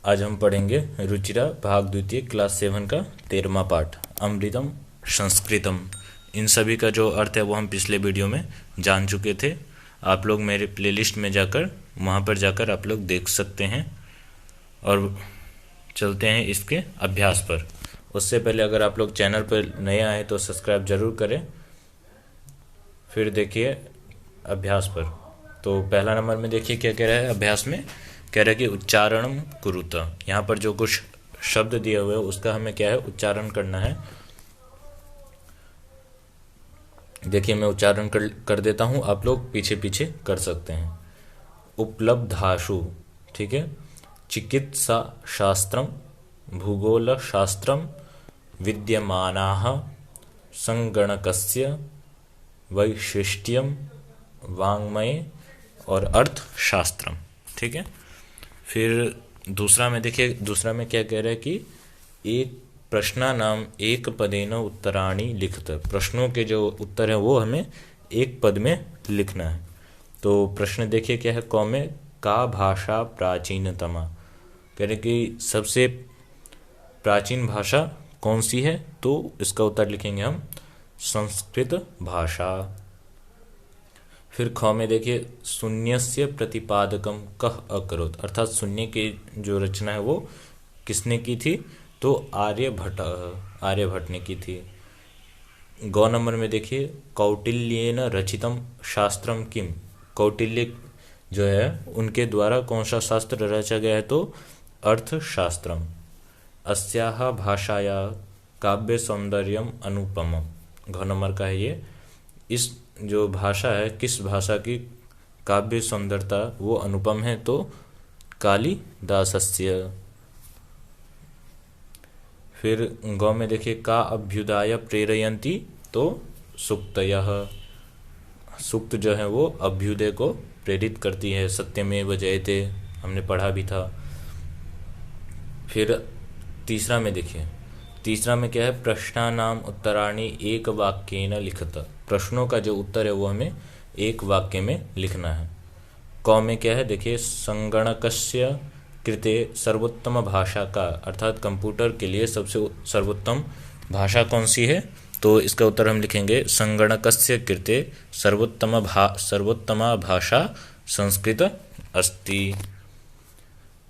आज हम पढ़ेंगे रुचिरा भाग द्वितीय क्लास 7 का 13वां पाठ अमृतम संस्कृतम। इन सभी का जो अर्थ है वो हम पिछले वीडियो में जान चुके थे। आप लोग मेरे प्लेलिस्ट में जाकर वहाँ पर जाकर आप लोग देख सकते हैं। और चलते हैं इसके अभ्यास पर। उससे पहले अगर आप लोग चैनल पर नए आए तो सब्सक्राइब जरूर करें। फिर देखिए अभ्यास पर। तो पहला नंबर में देखिए क्या कह रहा है अभ्यास में। कह रहा है कि उच्चारणम कुरुत। यहाँ पर जो कुछ शब्द दिए हुए हैं उसका हमें क्या है उच्चारण करना है। देखिए मैं उच्चारण कर देता हूँ, आप लोग पीछे पीछे कर सकते हैं। उपलब्धाशु, ठीक है, चिकित्सा शास्त्रम, भूगोल शास्त्रम, विद्यमानाः संगणकस्य वैशिष्ट्यम, वाङ्मय और अर्थशास्त्रम। ठीक है। फिर दूसरा में देखिए, दूसरा में क्या कह रहा है कि एक प्रश्नानाम एक पदेन उत्तराणि लिखत। प्रश्नों के जो उत्तर है वो हमें एक पद में लिखना है। तो प्रश्न देखिए क्या है, क में का भाषा प्राचीनतमा। कह रहे कि सबसे प्राचीन भाषा कौन सी है, तो इसका उत्तर लिखेंगे हम संस्कृत भाषा। फिर ख में देखिए शून्यस्य प्रतिपादकम कह अकरोत, अर्थात शून्य की जो रचना है वो किसने की थी, तो आर्यभट्ट ने की थी। गौ नंबर में देखिए कौटिल्येन रचितम शास्त्रम किम। कौटिल्य जो है उनके द्वारा कौन सा शास्त्र रचा गया है, तो अर्थशास्त्रम। अस्याः भाषाया काव्य सौंदर्यम अनुपमम। घ नंबर का है ये। इस जो भाषा है, किस भाषा की काव्य सौंदर्यता वो अनुपम है, तो कालिदासस्य। फिर गौ में देखिए का अभ्युदय प्रेरयन्ति, तो सूक्तयः। सूक्त जो है वो अभ्युदय को प्रेरित करती है। सत्यमेव जयते हमने पढ़ा भी था। फिर तीसरा में देखिए, तीसरा में क्या है, प्रश्नानाम उत्तराणि एक वाक्येन लिखत। प्रश्नों का जो उत्तर है वो हमें एक वाक्य में लिखना है। क में क्या है, देखिए संगणकस्य कृते सर्वोत्तम भाषा का, अर्थात कंप्यूटर के लिए सबसे सर्वोत्तम भाषा कौन सी है, तो इसका उत्तर हम लिखेंगे संगणकस्य कृते सर्वोत्तमा भाषा संस्कृत अस्ति।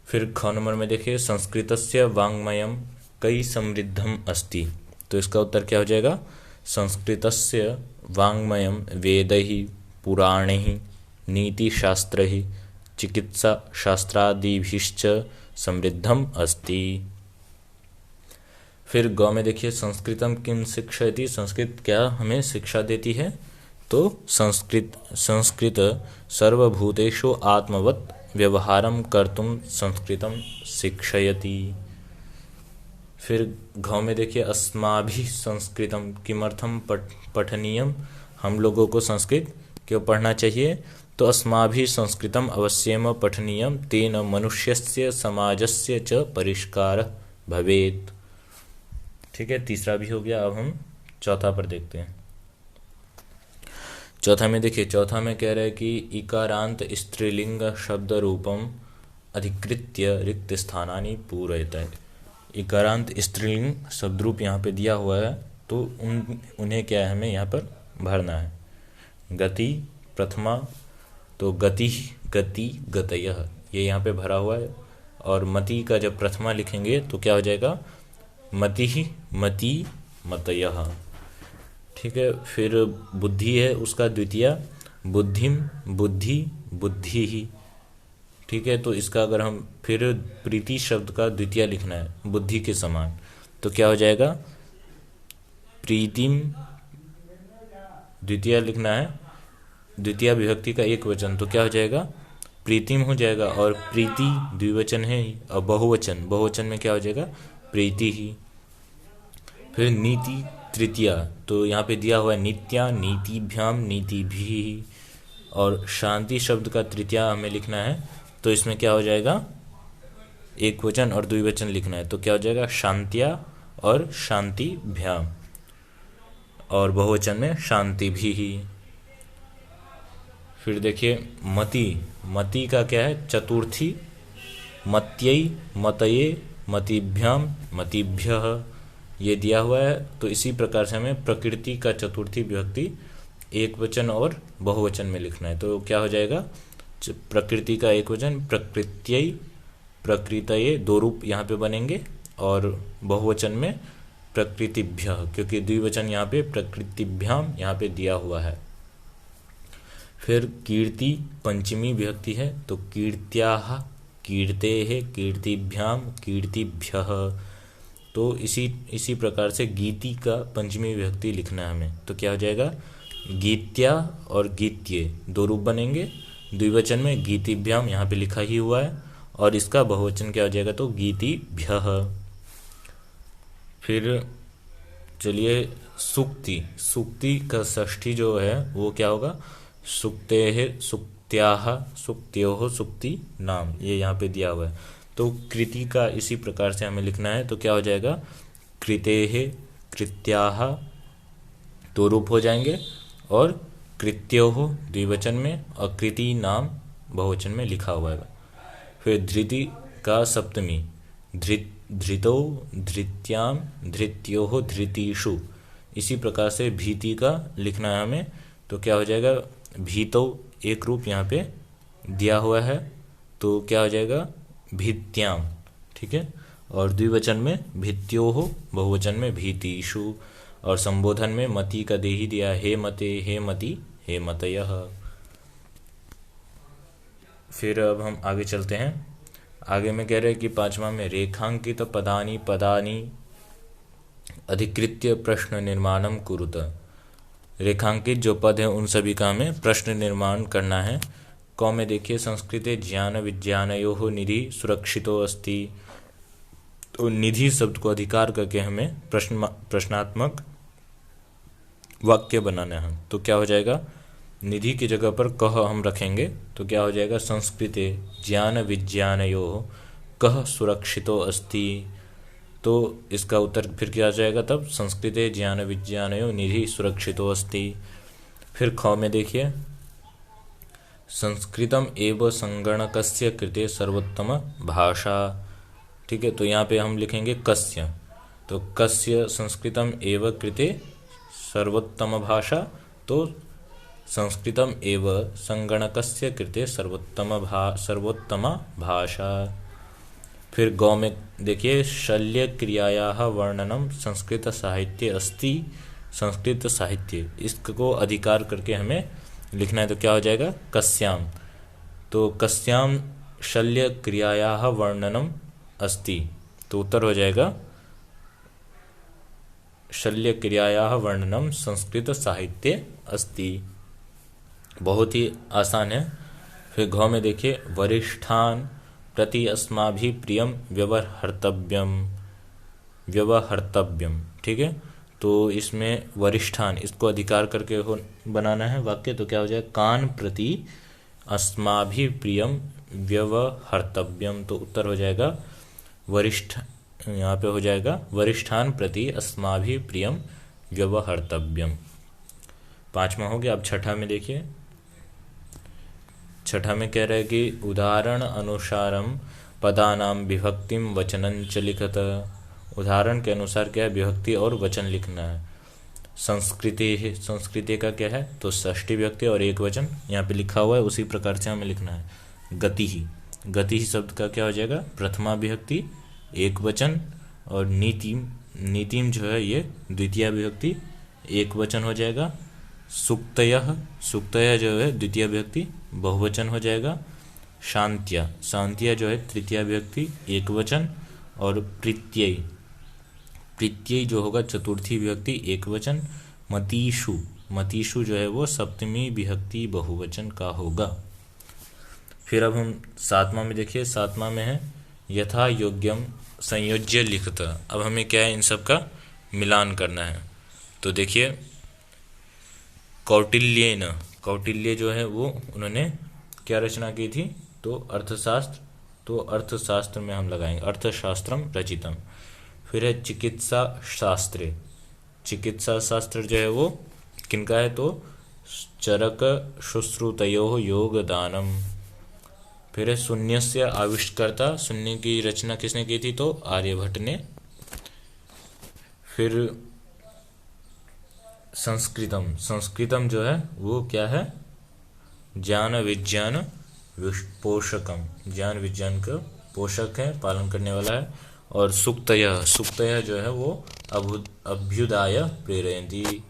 फिर ख नंबर में देखिए संस्कृतस्य वाङ्मयम कई समृद्धम अस्ति। तो इसका उत्तर क्या हो जाएगा, संस्कृतस्य वाङ्मयम वेदैः पुराणैः नीतिशास्त्रैः चिकित्सा शास्त्रादिभिश्च समृद्धम अस्ति। फिर गौ में देखिए संस्कृतम किम शिक्षयति। संस्कृत क्या हमें शिक्षा देती है, तो संस्कृत सर्वभूतेषु आत्मवत् व्यवहारं कर्तुं संस्कृतं शिक्षयति। फिर घ में देखिए अस्माभिः संस्कृतम किमर्थम पठनीयम। हम लोगों को संस्कृत क्यों पढ़ना चाहिए, तो अस्माभिः संस्कृतम अवश्यम पठनीयम तेन मनुष्यस्य समाजस्य च परिष्कारः भवेत्। ठीक है, तीसरा भी हो गया। अब हम चौथा पर देखते हैं। चौथा में देखिए, चौथा में कह रहा है कि इकारांत स्त्रीलिंग शब्द रूपम अधिकृत्य रिक्त स्थानानि पूरयते। इकारांत स्त्रीलिंग शब्द रूप यहाँ पे दिया हुआ है, तो उन्हें क्या है हमें यहाँ पर भरना है। गति प्रथमा, तो गति गति गतयः ये यहाँ पे भरा हुआ है। और मति का जब प्रथमा लिखेंगे तो क्या हो जाएगा, मति मति मतयः। ठीक है। फिर बुद्धि है उसका द्वितीय बुद्धिम बुद्धि बुद्धि ही। ठीक है, तो इसका अगर हम फिर प्रीति शब्द का द्वितीय लिखना है बुद्धि के समान, तो क्या हो जाएगा, प्रीतिम द्वितीय लिखना है, द्वितीय विभक्ति का एक वचन, तो क्या हो जाएगा, प्रीतिम हो जाएगा। और प्रीति द्विवचन है और बहुवचन में क्या हो जाएगा, प्रीति ही। फिर नीति तृतीय, तो यहाँ पे दिया हुआ है नित्या नीतिभ्याम नीतिभिः। और शांति शब्द का तृतीय हमें लिखना है, तो इसमें क्या हो जाएगा, एक वचन और द्विवचन लिखना है, तो क्या हो जाएगा शांत्या और शांतिभ्याम। और बहुवचन में शांतिभिः। फिर देखिए मति, मति का क्या है, चतुर्थी मत्यै, मतये, मतिभ्याम, मतिभ्यः ये दिया हुआ है। तो इसी प्रकार से हमें प्रकृति का चतुर्थी विभक्ति एक वचन और बहुवचन में लिखना है। तो क्या हो जाएगा, प्रकृति का एक वचन प्रकृत्यै, प्रकृतये, दो रूप यहाँ पे बनेंगे, और बहुवचन में प्रकृतिभ्य, क्योंकि द्विवचन यहाँ पे प्रकृतिभ्याम यहाँ पे दिया हुआ है। फिर कीर्ति पंचमी विभक्ति है, तो कीर्त्याः, कीर्तेः, कीर्तिभ्याम, कीर्तिभ्यः। तो इसी प्रकार से गीति का पंचमी विभक्ति लिखना है हमें। तो क्या हो जाएगा, गीत्या और गीत्ये दो रूप बनेंगे, द्विवचन में गीतिभ्याम यहाँ पे लिखा ही हुआ है, और इसका बहुवचन क्या हो जाएगा, तो गीतिभ्यः। फिर चलिए सुक्ति, सुक्ति का षष्ठी जो है वो क्या होगा, सुक्तेः, सुक्त्याः, सुक्त्योः, सुक्ति नाम, ये यहाँ पे दिया हुआ है। तो कृति का इसी प्रकार से हमें लिखना है। तो क्या हो जाएगा, कृतेः, कृत्याः दो रूप हो जाएंगे, और कृत्योः द्विवचन में, और कृति नाम बहुवचन में लिखा हुआ है। फिर धृति का सप्तमी, धृतौ, धृत्याम, धृत्योः, धृतिषु। इसी प्रकार से भीति का लिखना है हमें। तो क्या हो जाएगा, भीतौ एक रूप यहाँ पे दिया हुआ है, तो क्या हो जाएगा, भित्याम, ठीक है। और द्विवचन में भित्योः, बहुवचन में भीतिषु, और संबोधन में मति का दे ही दिया, हे मते, हे मति, हे मतयः। फिर अब हम आगे चलते हैं। आगे में कह रहे हैं कि पांचवा में रेखांकित पदानि पदानि अधिकृत्य प्रश्न निर्माणम कुरुत। रेखांकित जो पद हैं उन सभी का हमें प्रश्न निर्माण करना है। क में देखिए, संस्कृते ज्ञान विज्ञानयोः निधि सुरक्षितो अस्ति। तो निधि शब्द को अधिकार करके हमें प्रश्नात्मक वाक्य बनाना है। तो क्या हो जाएगा, निधि की जगह पर कह हम रखेंगे, तो क्या हो जाएगा, संस्कृते ज्ञान विज्ञानयोः कह सुरक्षितो अस्ति। तो इसका उत्तर फिर क्या आ जाएगा, तब संस्कृते ज्ञान विज्ञानयोः निधि सुरक्षितो अस्ति। फिर ख में देखिए, संस्कृतम एव संगणकस्य कृते सर्वोत्तम भाषा। ठीक है, तो यहाँ पे हम लिखेंगे कस्य। तो कस्य संस्कृतम एव कृते सर्वोत्तम भाषा, तो संस्कृतम एव संगणकस्य कृते सर्वोत्तम भाषा। फिर गौ में देखिए, शल्य क्रियायाः वर्णनम संस्कृत साहित्य अस्ति। संस्कृत साहित्य, इसको अधिकार करके हमें लिखना है। तो क्या हो जाएगा, कस्याम। तो कस्याम शल्य क्रियायाः वर्णनम अस्ति। तो उत्तर हो जाएगा शल्य क्रियायाः वर्णनम संस्कृत साहित्य अस्ति। बहुत ही आसान है। फिर घ में देखिए, वरिष्ठान प्रति अस्माभिः प्रियम व्यवहर्तव्यम। व्यवहर्तव्यम, ठीक है। तो इसमें वरिष्ठान, इसको अधिकार करके बनाना है वाक्य। तो क्या हो जाएगा, कान प्रति अस्माभिः प्रियम व्यवहर्तव्यम। तो उत्तर हो जाएगा वरिष्ठ, यहाँ पे हो जाएगा वरिष्ठान प्रति अस्माभिः प्रियम व्यवहर्तव्यम। पांचवा हो गया। अब छठा में देखिए, छठा में कह रहा है कि उदाहरण अनुसारम पदानां विभक्तिम वचनं च लिखत। उदाहरण के अनुसार क्या है, विभक्ति और वचन लिखना है। संस्कृति है, संस्कृति का क्या है, तो षष्ठी विभक्ति और एक वचन यहाँ पे लिखा हुआ है, उसी प्रकार से हमें लिखना है। गति ही, गति ही शब्द का क्या हो जाएगा, प्रथमा विभक्ति एक वचन, और नीतिम, नीतिम जो है ये द्वितीय विभक्ति एक वचन हो जाएगा। सुक्तयः, सुक्तयः जो है द्वितीय विभक्ति बहुवचन हो जाएगा। शांत्या, शांत्या जो है तृतीय विभक्ति एक वचन। और प्रीत्यय, प्रीत्यय जो होगा चतुर्थी विभक्ति एक वचन। मतीषु, मतीषु जो है वो सप्तमी विभक्ति बहुवचन का होगा। फिर अब हम सातवां में देखिए, सातवां में है यथा योग्यम संयोज्य लिखत। अब हमें क्या है, इन सब का मिलान करना है। तो देखिए, कौटिल्येन, कौटिल्य जो है वो उन्होंने क्या रचना की थी, तो अर्थशास्त्र। तो अर्थशास्त्र में हम लगाएंगे अर्थशास्त्रम रचितम। फिर है चिकित्सा शास्त्रे, चिकित्सा शास्त्र जो है वो किनका है, तो चरक शुश्रुतयोः योगदानम। फिर है शून्य से आविष्कर्ता, शून्य की रचना किसने की थी, तो आर्यभट्ट ने। फिर संस्कृतम, संस्कृतम जो है वो क्या है, ज्ञान विज्ञान पोषकम, ज्ञान विज्ञान का पोषक है, पालन करने वाला है। और सुक्तयः, सुक्तयः जो है वो अभ्युदाय प्रेरयन्ति।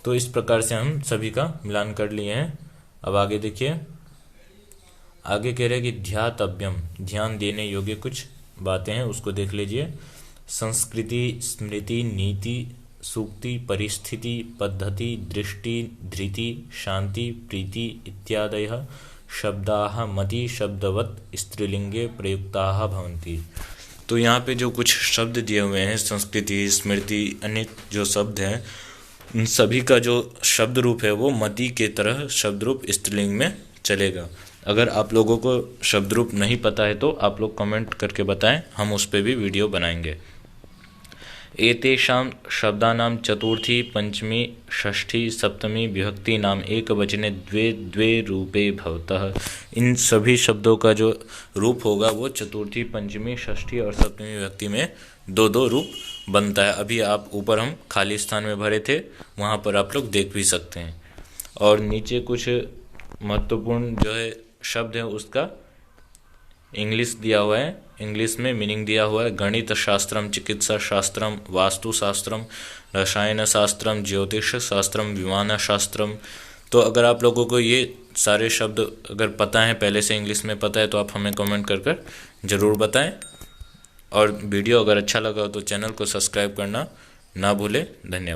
तो इस प्रकार से हम सभी का मिलान कर लिए हैं। अब आगे देखिए, आगे कह रहे हैं कि ध्यातव्यम, ध्यान देने योग्य कुछ बातें हैं, उसको देख लीजिए। संस्कृति, स्मृति, नीति, सूक्ति, परिस्थिति, पद्धति, दृष्टि, धृति, शांति, प्रीति इत्यादयः शब्दाः मति शब्दवत् स्त्रीलिंगे प्रयुक्ताः भवन्ति। तो यहाँ पे जो कुछ शब्द दिए हुए हैं, संस्कृति, स्मृति, अनेक जो शब्द हैं, उन सभी का जो शब्द रूप है वो मति के तरह शब्द रूप स्त्रीलिंग में चलेगा। अगर आप लोगों को शब्द रूप नहीं पता है तो आप लोग कमेंट करके बताएं, हम उस पर भी वीडियो बनाएंगे। एतेषां शब्दानां चतुर्थी, पंचमी, षष्ठी, सप्तमी विभक्ति नाम एक वचने द्वे द्वे रूपे भवतः। इन सभी शब्दों का जो रूप होगा वो चतुर्थी, पंचमी, षष्ठी और सप्तमी विभक्ति में दो दो रूप बनता है। अभी आप ऊपर हम खाली स्थान में भरे थे, वहाँ पर आप लोग देख भी सकते हैं। और नीचे कुछ महत्वपूर्ण जो है शब्द है उसका इंग्लिश दिया हुआ है, इंग्लिश में मीनिंग दिया हुआ है। गणित शास्त्रम, चिकित्सा शास्त्रम, वास्तु शास्त्रम, रसायन शास्त्रम, ज्योतिष शास्त्रम, विमान शास्त्रम। तो अगर आप लोगों को ये सारे शब्द अगर पता है, पहले से इंग्लिश में पता है, तो आप हमें कमेंट कर ज़रूर बताएं। और वीडियो अगर अच्छा लगा हो तो चैनल को सब्सक्राइब करना ना भूलें। धन्यवाद।